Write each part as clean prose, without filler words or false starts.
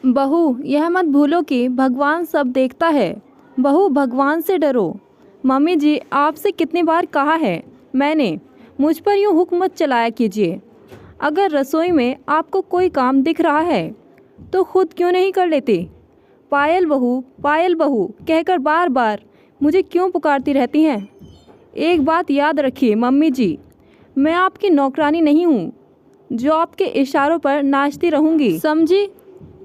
बहू, यह मत भूलो कि भगवान सब देखता है। बहू, भगवान से डरो। मम्मी जी, आपसे कितनी बार कहा है मैंने, मुझ पर यूँ हुक्म मत चलाया कीजिए। अगर रसोई में आपको कोई काम दिख रहा है तो खुद क्यों नहीं कर लेती? पायल बहू कहकर बार बार मुझे क्यों पुकारती रहती हैं? एक बात याद रखिए मम्मी जी, मैं आपकी नौकरानी नहीं हूँ जो आपके इशारों पर नाचती रहूँगी, समझी?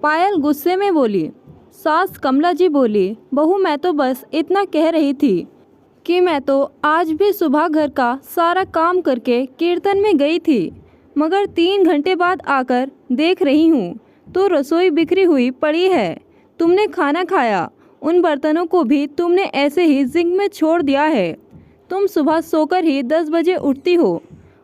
पायल गुस्से में बोली। सास कमला जी बोली, बहू मैं तो बस इतना कह रही थी कि मैं तो आज भी सुबह घर का सारा काम करके कीर्तन में गई थी, मगर 3 घंटे बाद आकर देख रही हूँ तो रसोई बिखरी हुई पड़ी है। तुमने खाना खाया, उन बर्तनों को भी तुमने ऐसे ही जिंक में छोड़ दिया है। तुम सुबह सोकर ही 10 बजे उठती हो,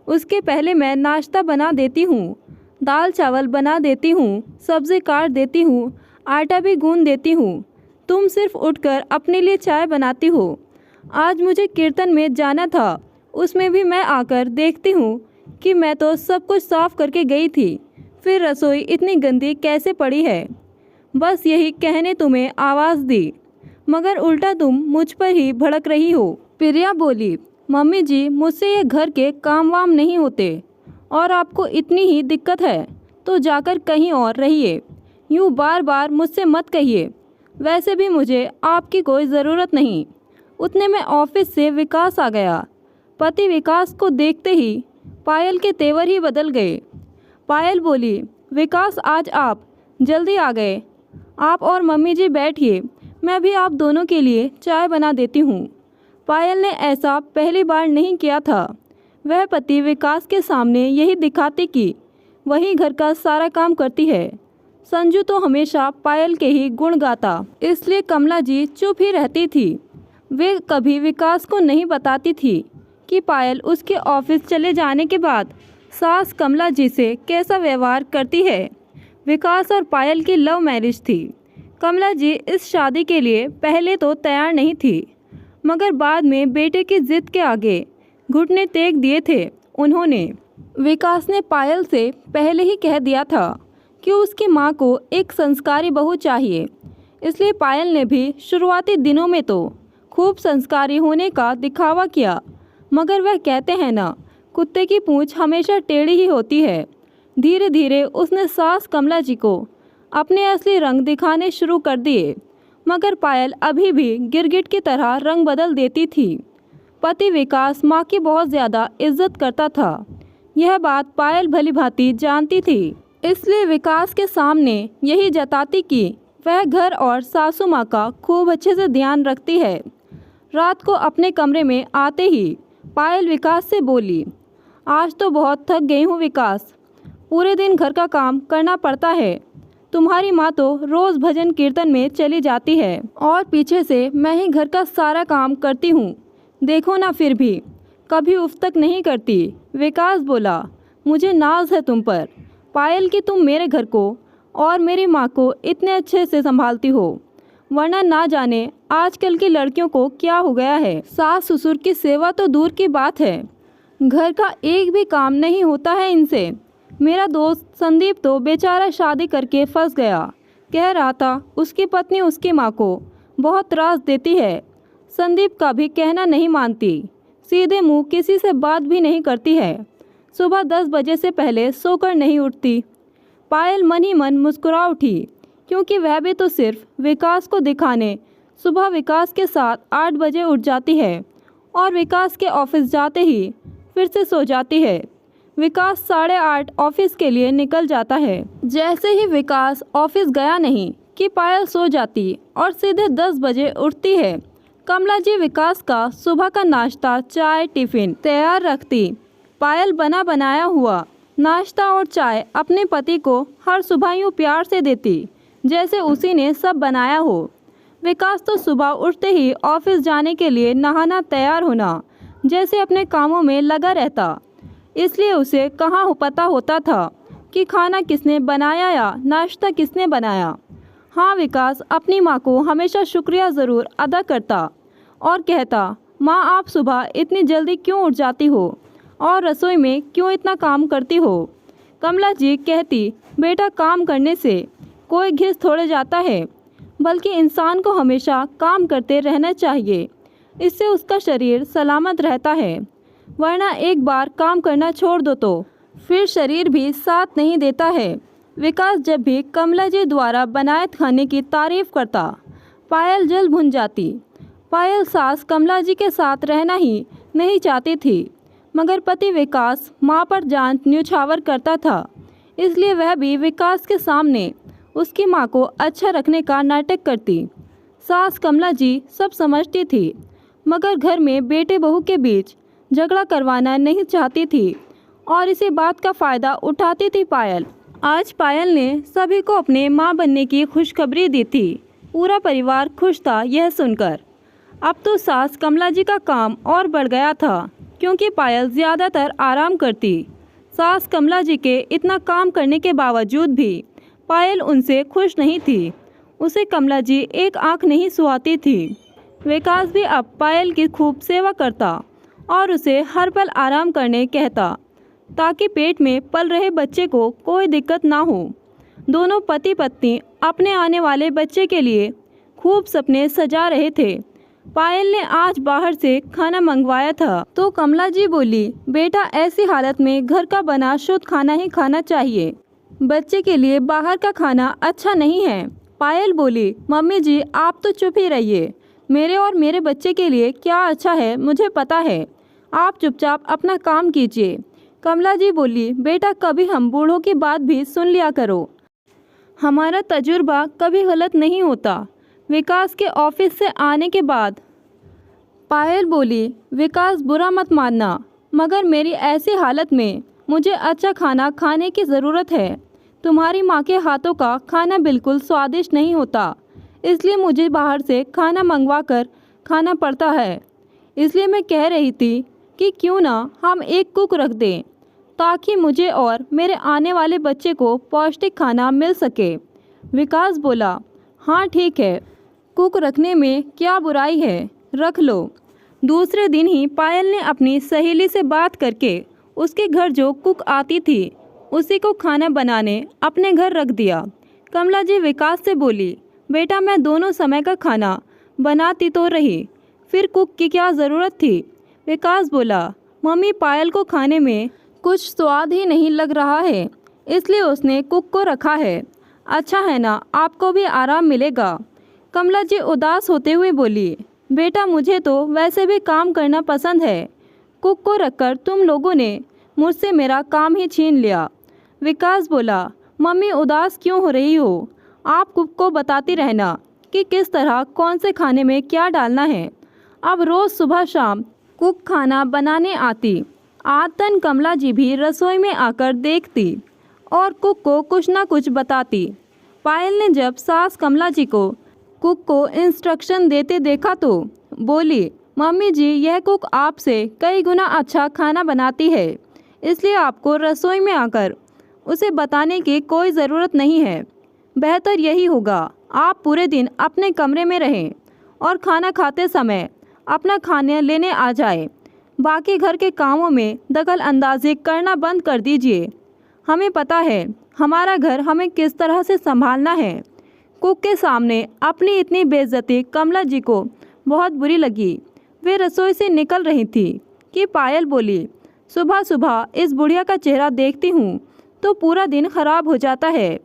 उसके पहले मैं नाश्ता बना देती हूँ, दाल चावल बना देती हूँ, सब्ज़ी काट देती हूँ, आटा भी गूंद देती हूँ। तुम सिर्फ उठकर अपने लिए चाय बनाती हो। आज मुझे कीर्तन में जाना था, उसमें भी मैं आकर देखती हूँ कि मैं तो सब कुछ साफ करके गई थी, फिर रसोई इतनी गंदी कैसे पड़ी है। बस यही कहने तुम्हें आवाज़ दी, मगर उल्टा तुम मुझ पर ही भड़क रही हो। प्रिया बोली, मम्मी जी, मुझसे ये घर के काम वाम नहीं होते, और आपको इतनी ही दिक्कत है तो जाकर कहीं और रहिए। यूँ बार बार मुझसे मत कहिए। वैसे भी मुझे आपकी कोई ज़रूरत नहीं। उतने में ऑफिस से विकास आ गया। पति विकास को देखते ही पायल के तेवर ही बदल गए। पायल बोली, विकास आज आप जल्दी आ गए। आप और मम्मी जी बैठिए, मैं भी आप दोनों के लिए चाय बना देती हूँ। पायल ने ऐसा पहली बार नहीं किया था। वह पति विकास के सामने यही दिखाती कि वही घर का सारा काम करती है। संजू तो हमेशा पायल के ही गुण गाता, इसलिए कमला जी चुप ही रहती थी। वे कभी विकास को नहीं बताती थी कि पायल उसके ऑफिस चले जाने के बाद सास कमला जी से कैसा व्यवहार करती है। विकास और पायल की लव मैरिज थी। कमला जी इस शादी के लिए पहले तो तैयार नहीं थी, मगर बाद में बेटे की जिद के आगे घुटने टेक दिए थे उन्होंने। विकास ने पायल से पहले ही कह दिया था कि उसकी माँ को एक संस्कारी बहू चाहिए, इसलिए पायल ने भी शुरुआती दिनों में तो खूब संस्कारी होने का दिखावा किया, मगर वह कहते हैं ना, कुत्ते की पूंछ हमेशा टेढ़ी ही होती है। धीरे धीरे उसने सास कमला जी को अपने असली रंग दिखाने शुरू कर दिए, मगर पायल अभी भी गिरगिट की तरह रंग बदल देती थी। पति विकास माँ की बहुत ज़्यादा इज्जत करता था, यह बात पायल भली भांति जानती थी, इसलिए विकास के सामने यही जताती कि वह घर और सासू माँ का खूब अच्छे से ध्यान रखती है। रात को अपने कमरे में आते ही पायल विकास से बोली, आज तो बहुत थक गई हूँ विकास, पूरे दिन घर का काम करना पड़ता है। तुम्हारी माँ तो रोज़ भजन कीर्तन में चली जाती है और पीछे से मैं ही घर का सारा काम करती हूँ। देखो ना, फिर भी कभी उफ तक नहीं करती। विकास बोला, मुझे नाज है तुम पर पायल कि तुम मेरे घर को और मेरी माँ को इतने अच्छे से संभालती हो, वरना ना जाने आजकल की लड़कियों को क्या हो गया है। सास ससुर की सेवा तो दूर की बात है, घर का एक भी काम नहीं होता है इनसे। मेरा दोस्त संदीप तो बेचारा शादी करके फंस गया, कह रहा था उसकी पत्नी उसकी माँ को बहुत त्रास देती है। संदीप का भी कहना नहीं मानती, सीधे मुंह किसी से बात भी नहीं करती है, सुबह 10 बजे से पहले सोकर नहीं उठती। पायल मन ही मन मुस्कुरा उठी, क्योंकि वह भी तो सिर्फ विकास को दिखाने सुबह विकास के साथ 8 बजे उठ जाती है और विकास के ऑफिस जाते ही फिर से सो जाती है। विकास 8:30 ऑफिस के लिए निकल जाता है। जैसे ही विकास ऑफिस गया नहीं कि पायल सो जाती और सीधे 10 बजे उठती है। कमला जी विकास का सुबह का नाश्ता, चाय, टिफ़िन तैयार रखती। पायल बना बनाया हुआ नाश्ता और चाय अपने पति को हर सुबह यूँ प्यार से देती जैसे उसी ने सब बनाया हो। विकास तो सुबह उठते ही ऑफिस जाने के लिए नहाना, तैयार होना जैसे अपने कामों में लगा रहता, इसलिए उसे कहाँ पता होता था कि खाना किसने बनाया या नाश्ता किसने बनाया। हाँ, विकास अपनी माँ को हमेशा शुक्रिया ज़रूर अदा करता और कहता, माँ आप सुबह इतनी जल्दी क्यों उठ जाती हो और रसोई में क्यों इतना काम करती हो। कमला जी कहती, बेटा काम करने से कोई घिस थोड़े जाता है, बल्कि इंसान को हमेशा काम करते रहना चाहिए। इससे उसका शरीर सलामत रहता है, वरना एक बार काम करना छोड़ दो तो फिर शरीर भी साथ नहीं देता है। विकास जब भी कमला जी द्वारा बनाए खाने की तारीफ करता, पायल जल भुन जाती। पायल सास कमला जी के साथ रहना ही नहीं चाहती थी, मगर पति विकास माँ पर जान न्यौछावर करता था, इसलिए वह भी विकास के सामने उसकी माँ को अच्छा रखने का नाटक करती। सास कमला जी सब समझती थी, मगर घर में बेटे बहू के बीच झगड़ा करवाना नहीं चाहती थी और इसी बात का फ़ायदा उठाती थी पायल। आज पायल ने सभी को अपने माँ बनने की खुशखबरी दी थी। पूरा परिवार खुश था यह सुनकर। अब तो सास कमला जी का काम और बढ़ गया था, क्योंकि पायल ज़्यादातर आराम करती। सास कमला जी के इतना काम करने के बावजूद भी पायल उनसे खुश नहीं थी। उसे कमला जी एक आंख नहीं सुहाती थी। विकास भी अब पायल की खूब सेवा करता और उसे हर पल आराम करने कहता, ताकि पेट में पल रहे बच्चे को कोई दिक्कत ना हो। दोनों पति पत्नी अपने आने वाले बच्चे के लिए खूब सपने सजा रहे थे। पायल ने आज बाहर से खाना मंगवाया था, तो कमला जी बोली, बेटा ऐसी हालत में घर का बना शुद्ध खाना ही खाना चाहिए, बच्चे के लिए बाहर का खाना अच्छा नहीं है। पायल बोली, मम्मी जी आप तो चुप ही रहिए, मेरे और मेरे बच्चे के लिए क्या अच्छा है मुझे पता है, आप चुपचाप अपना काम कीजिए। कमला जी बोली, बेटा कभी हम बूढ़ों की बात भी सुन लिया करो, हमारा तजुर्बा कभी गलत नहीं होता। विकास के ऑफिस से आने के बाद पायल बोली, विकास बुरा मत मानना, मगर मेरी ऐसी हालत में मुझे अच्छा खाना खाने की ज़रूरत है। तुम्हारी माँ के हाथों का खाना बिल्कुल स्वादिष्ट नहीं होता, इसलिए मुझे बाहर से खाना मंगवा कर खाना पड़ता है। इसलिए मैं कह रही थी कि क्यों ना हम एक कुक रख दें, ताकि मुझे और मेरे आने वाले बच्चे को पौष्टिक खाना मिल सके। विकास बोला, हाँ ठीक है, कुक रखने में क्या बुराई है, रख लो। दूसरे दिन ही पायल ने अपनी सहेली से बात करके उसके घर जो कुक आती थी उसी को खाना बनाने अपने घर रख दिया। कमला जी विकास से बोली, बेटा मैं दोनों समय का खाना बनाती तो रही, फिर कुक की क्या ज़रूरत थी। विकास बोला, मम्मी पायल को खाने में कुछ स्वाद ही नहीं लग रहा है, इसलिए उसने कुक को रखा है। अच्छा है ना, आपको भी आराम मिलेगा। कमला जी उदास होते हुए बोली, बेटा मुझे तो वैसे भी काम करना पसंद है, कुक को रखकर तुम लोगों ने मुझसे मेरा काम ही छीन लिया। विकास बोला, मम्मी उदास क्यों हो रही हो, आप कुक को बताती रहना कि किस तरह कौन से खाने में क्या डालना है। अब रोज़ सुबह शाम कुक खाना बनाने आती। आदतन कमला जी भी रसोई में आकर देखती और कुक को कुछ ना कुछ बताती। पायल ने जब सास कमला जी को कुक को इंस्ट्रक्शन देते देखा तो बोली, मम्मी जी यह कुक आपसे कई गुना अच्छा खाना बनाती है, इसलिए आपको रसोई में आकर उसे बताने की कोई ज़रूरत नहीं है। बेहतर यही होगा आप पूरे दिन अपने कमरे में रहें और खाना खाते समय अपना खाना लेने आ जाए। बाकी घर के कामों में दखल अंदाजी करना बंद कर दीजिए। हमें पता है हमारा घर हमें किस तरह से संभालना है। कुक के सामने अपनी इतनी बेइज्जती कमला जी को बहुत बुरी लगी। वे रसोई से निकल रही थी कि पायल बोली, सुबह सुबह इस बुढ़िया का चेहरा देखती हूँ तो पूरा दिन खराब हो जाता है।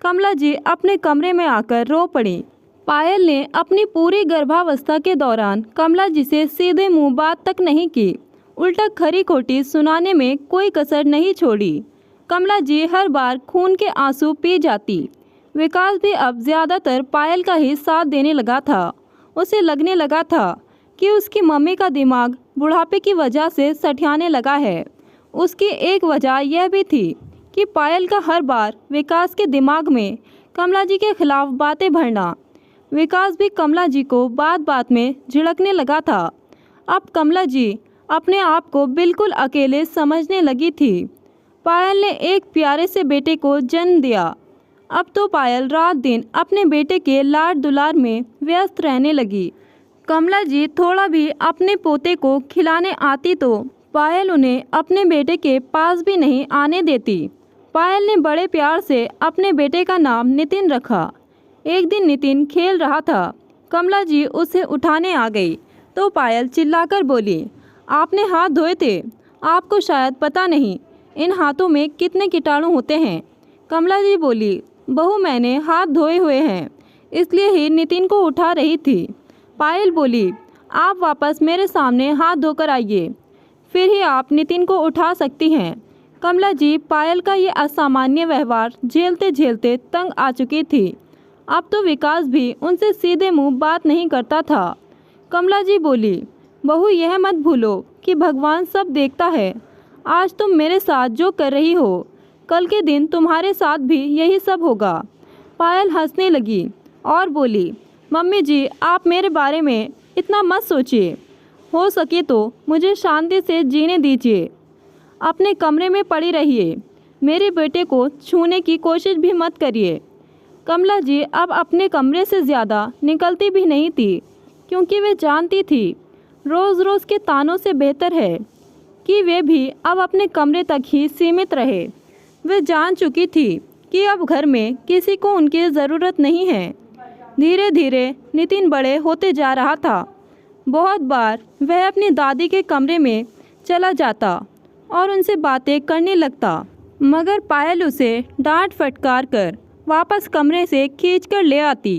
कमला जी अपने कमरे में आकर रो पड़ी। पायल ने अपनी पूरी गर्भावस्था के दौरान कमला जी से सीधे मुंह बात तक नहीं की, उल्टा खरी खोटी सुनाने में कोई कसर नहीं छोड़ी। कमला जी हर बार खून के आंसू पी जाती। विकास भी अब ज़्यादातर पायल का ही साथ देने लगा था। उसे लगने लगा था कि उसकी मम्मी का दिमाग बुढ़ापे की वजह से सठियाने लगा है। उसकी एक वजह यह भी थी कि पायल का हर बार विकास के दिमाग में कमला जी के खिलाफ बातें भरना। विकास भी कमला जी को बात बात में झिड़कने लगा था। अब कमला जी अपने आप को बिल्कुल अकेले समझने लगी थी। पायल ने एक प्यारे से बेटे को जन्म दिया। अब तो पायल रात दिन अपने बेटे के लाड दुलार में व्यस्त रहने लगी। कमला जी थोड़ा भी अपने पोते को खिलाने आती तो पायल उन्हें अपने बेटे के पास भी नहीं आने देती। पायल ने बड़े प्यार से अपने बेटे का नाम नितिन रखा। एक दिन नितिन खेल रहा था। कमला जी उसे उठाने आ गई तो पायल चिल्लाकर बोली, आपने हाथ धोए थे? आपको शायद पता नहीं इन हाथों में कितने कीटाणु होते हैं। कमला जी बोली, बहू मैंने हाथ धोए हुए हैं, इसलिए ही नितिन को उठा रही थी। पायल बोली, आप वापस मेरे सामने हाथ धोकर आइए, फिर ही आप नितिन को उठा सकती हैं। कमला जी पायल का ये असामान्य व्यवहार झेलते झेलते तंग आ चुकी थी। अब तो विकास भी उनसे सीधे मुंह बात नहीं करता था। कमला जी बोली, बहू यह मत भूलो कि भगवान सब देखता है। आज तुम मेरे साथ जो कर रही हो, कल के दिन तुम्हारे साथ भी यही सब होगा। पायल हंसने लगी और बोली, मम्मी जी आप मेरे बारे में इतना मत सोचिए, हो सके तो मुझे शांति से जीने दीजिए। अपने कमरे में पड़ी रहिए, मेरे बेटे को छूने की कोशिश भी मत करिए। कमला जी अब अपने कमरे से ज़्यादा निकलती भी नहीं थी, क्योंकि वे जानती थी रोज़ रोज़ के तानों से बेहतर है कि वे भी अब अपने कमरे तक ही सीमित रहे। वे जान चुकी थी कि अब घर में किसी को उनकी ज़रूरत नहीं है। धीरे धीरे नितिन बड़े होते जा रहा था। बहुत बार वह अपनी दादी के कमरे में चला जाता और उनसे बातें करने लगता, मगर पायल उसे डांट फटकार कर वापस कमरे से खींच कर ले आती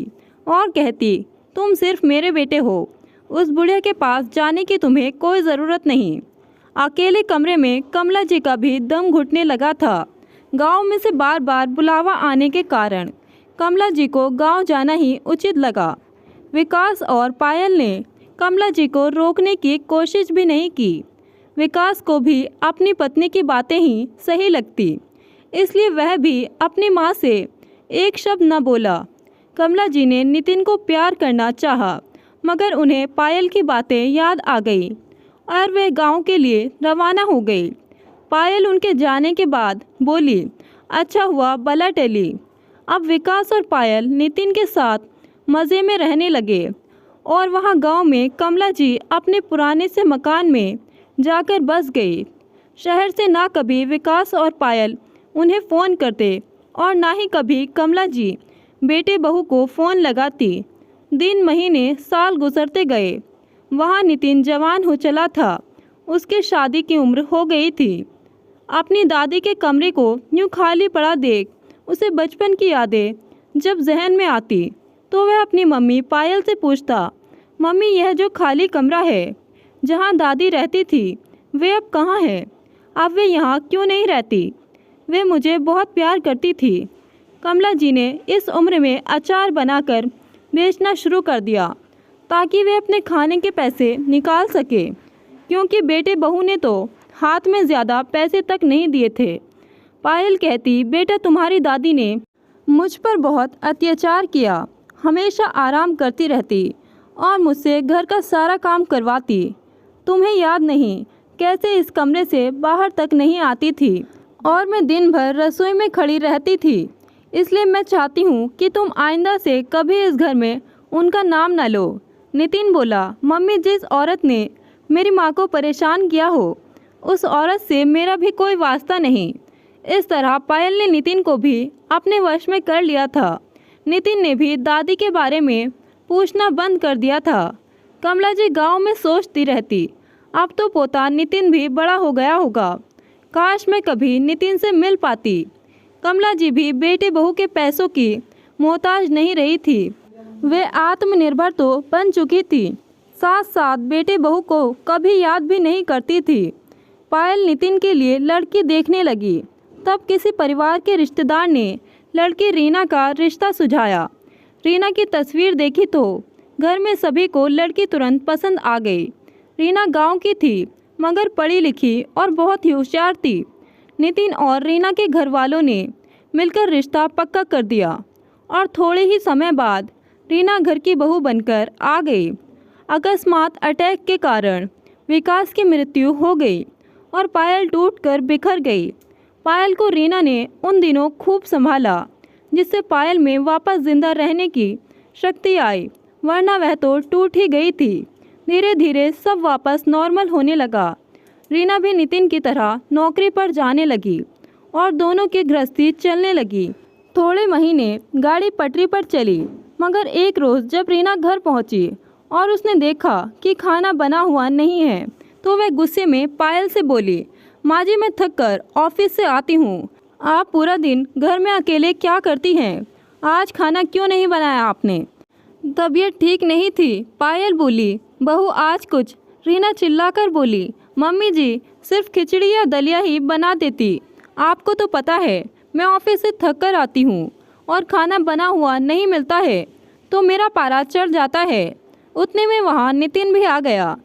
और कहती, तुम सिर्फ मेरे बेटे हो, उस बुढ़िया के पास जाने की तुम्हें कोई ज़रूरत नहीं। अकेले कमरे में कमला जी का भी दम घुटने लगा था। गांव में से बार बार बुलावा आने के कारण कमला जी को गांव जाना ही उचित लगा। विकास और पायल ने कमला जी को रोकने की कोशिश भी नहीं की। विकास को भी अपनी पत्नी की बातें ही सही लगती, इसलिए वह भी अपनी माँ से एक शब्द न बोला। कमला जी ने नितिन को प्यार करना चाहा, मगर उन्हें पायल की बातें याद आ गई और वे गांव के लिए रवाना हो गई। पायल उनके जाने के बाद बोली, अच्छा हुआ बला टली। अब विकास और पायल नितिन के साथ मज़े में रहने लगे और वहां गांव में कमला जी अपने पुराने से मकान में जाकर बस गई। शहर से ना कभी विकास और पायल उन्हें फ़ोन करते और ना ही कभी कमला जी बेटे बहू को फ़ोन लगाती। दिन महीने साल गुजरते गए। वहाँ नितिन जवान हो चला था, उसके शादी की उम्र हो गई थी। अपनी दादी के कमरे को यूँ खाली पड़ा देख उसे बचपन की यादें जब जहन में आती तो वह अपनी मम्मी पायल से पूछता, मम्मी यह जो खाली कमरा है जहाँ दादी रहती थी वे अब कहाँ है? अब वे यहाँ क्यों नहीं रहती? वे मुझे बहुत प्यार करती थी। कमला जी ने इस उम्र में अचार बनाकर बेचना शुरू कर दिया ताकि वे अपने खाने के पैसे निकाल सके, क्योंकि बेटे बहू ने तो हाथ में ज़्यादा पैसे तक नहीं दिए थे। पायल कहती, बेटा तुम्हारी दादी ने मुझ पर बहुत अत्याचार किया, हमेशा आराम करती रहती और मुझसे घर का सारा काम करवाती। तुम्हें याद नहीं कैसे इस कमरे से बाहर तक नहीं आती थी और मैं दिन भर रसोई में खड़ी रहती थी। इसलिए मैं चाहती हूँ कि तुम आइंदा से कभी इस घर में उनका नाम न लो। नितिन बोला, मम्मी जिस औरत ने मेरी माँ को परेशान किया हो उस औरत से मेरा भी कोई वास्ता नहीं। इस तरह पायल ने नितिन को भी अपने वश में कर लिया था। नितिन ने भी दादी के बारे में पूछना बंद कर दिया था। कमला जी गांव में सोचती रहती, अब तो पोता नितिन भी बड़ा हो गया होगा, काश मैं कभी नितिन से मिल पाती। कमला जी भी बेटे बहू के पैसों की मोहताज नहीं रही थी। वे आत्मनिर्भर तो बन चुकी थी, साथ साथ बेटे बहू को कभी याद भी नहीं करती थी। पायल नितिन के लिए लड़की देखने लगी। तब किसी परिवार के रिश्तेदार ने लड़की रीना का रिश्ता सुझाया। रीना की तस्वीर देखी तो घर में सभी को लड़की तुरंत पसंद आ गई। रीना गांव की थी, मगर पढ़ी लिखी और बहुत ही होशियार थी। नितिन और रीना के घर वालों ने मिलकर रिश्ता पक्का कर दिया और थोड़े ही समय बाद रीना घर की बहू बनकर आ गई। अकस्मात अटैक के कारण विकास की मृत्यु हो गई और पायल टूटकर बिखर गई। पायल को रीना ने उन दिनों खूब संभाला, जिससे पायल में वापस जिंदा रहने की शक्ति आई, वरना वह तो टूट ही गई थी। धीरे धीरे सब वापस नॉर्मल होने लगा। रीना भी नितिन की तरह नौकरी पर जाने लगी और दोनों की गृहस्थी चलने लगी। थोड़े महीने गाड़ी पटरी पर चली, मगर एक रोज़ जब रीना घर पहुंची और उसने देखा कि खाना बना हुआ नहीं है, तो वह गुस्से में पायल से बोली, माँ जी, मैं थक कर ऑफिस से आती हूँ, आप पूरा दिन घर में अकेले क्या करती हैं? आज खाना क्यों नहीं बनाया आपने? तबीयत ठीक नहीं थी, पायल बोली। बहू आज कुछ? रीना चिल्लाकर बोली, मम्मी जी, सिर्फ खिचड़ी या दलिया ही बना देती। आपको तो पता है मैं ऑफिस से थक कर आती हूँ और खाना बना हुआ नहीं मिलता है तो मेरा पारा चढ़ जाता है। उतने में वहाँ नितिन भी आ गया।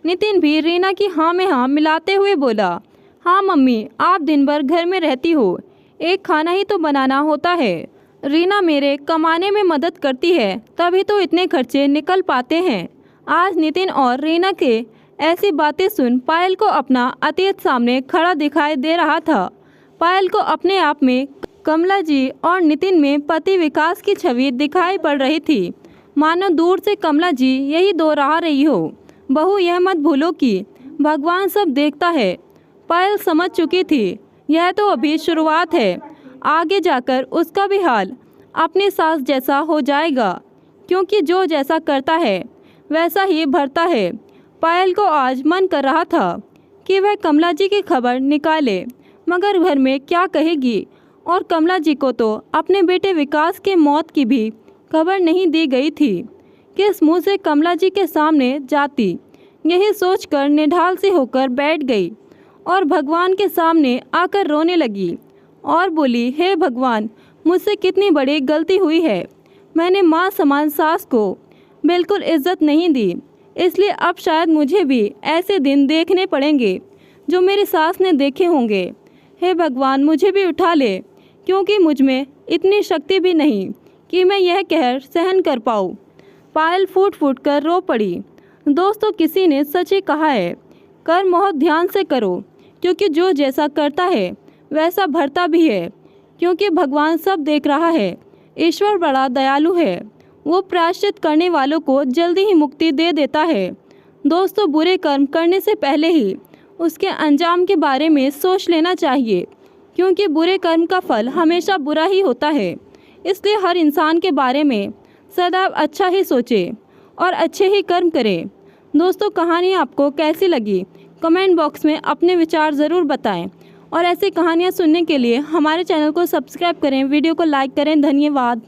नितिन भी रीना की हाँ में हाँ मिलाते हुए बोला, हाँ मम्मी, आप दिन भर घर में रहती हो, एक खाना ही तो बनाना होता है। रीना मेरे कमाने में मदद करती है, तभी तो इतने खर्चे निकल पाते हैं। आज नितिन और रीना के ऐसी बातें सुन पायल को अपना अतीत सामने खड़ा दिखाई दे रहा था। पायल को अपने आप में कमला जी और नितिन में पति विकास की छवि दिखाई पड़ रही थी, मानो दूर से कमला जी यही दोहरा रही हो, बहू यह मत भूलो कि भगवान सब देखता है। पायल समझ चुकी थी यह तो अभी शुरुआत है, आगे जाकर उसका भी हाल अपनी सास जैसा हो जाएगा, क्योंकि जो जैसा करता है वैसा ही भरता है। पायल को आज मन कर रहा था कि वह कमला जी की खबर निकाले, मगर घर में क्या कहेगी, और कमला जी को तो अपने बेटे विकास के मौत की भी खबर नहीं दी गई थी। किस मुंह से कमला जी के सामने जाती, यही सोचकर निढाल से होकर बैठ गई और भगवान के सामने आकर रोने लगी और बोली, हे भगवान, मुझसे कितनी बड़ी गलती हुई है। मैंने माँ समान सास को बिल्कुल इज्जत नहीं दी, इसलिए अब शायद मुझे भी ऐसे दिन देखने पड़ेंगे जो मेरी सास ने देखे होंगे। हे भगवान, मुझे भी उठा ले, क्योंकि मुझ में इतनी शक्ति भी नहीं कि मैं यह कहर सहन कर पाऊँ। पायल फूट फूट कर रो पड़ी। दोस्तों, किसी ने सच ही कहा है, कर्म बहुत ध्यान से करो, क्योंकि जो जैसा करता है वैसा भरता भी है, क्योंकि भगवान सब देख रहा है। ईश्वर बड़ा दयालु है, वो प्रायश्चित करने वालों को जल्दी ही मुक्ति दे देता है। दोस्तों, बुरे कर्म करने से पहले ही उसके अंजाम के बारे में सोच लेना चाहिए, क्योंकि बुरे कर्म का फल हमेशा बुरा ही होता है। इसलिए हर इंसान के बारे में सदैव अच्छा ही सोचे और अच्छे ही कर्म करें। दोस्तों, कहानी आपको कैसी लगी कमेंट बॉक्स में अपने विचार ज़रूर बताएं, और ऐसी कहानियाँ सुनने के लिए हमारे चैनल को सब्सक्राइब करें, वीडियो को लाइक करें। धन्यवाद।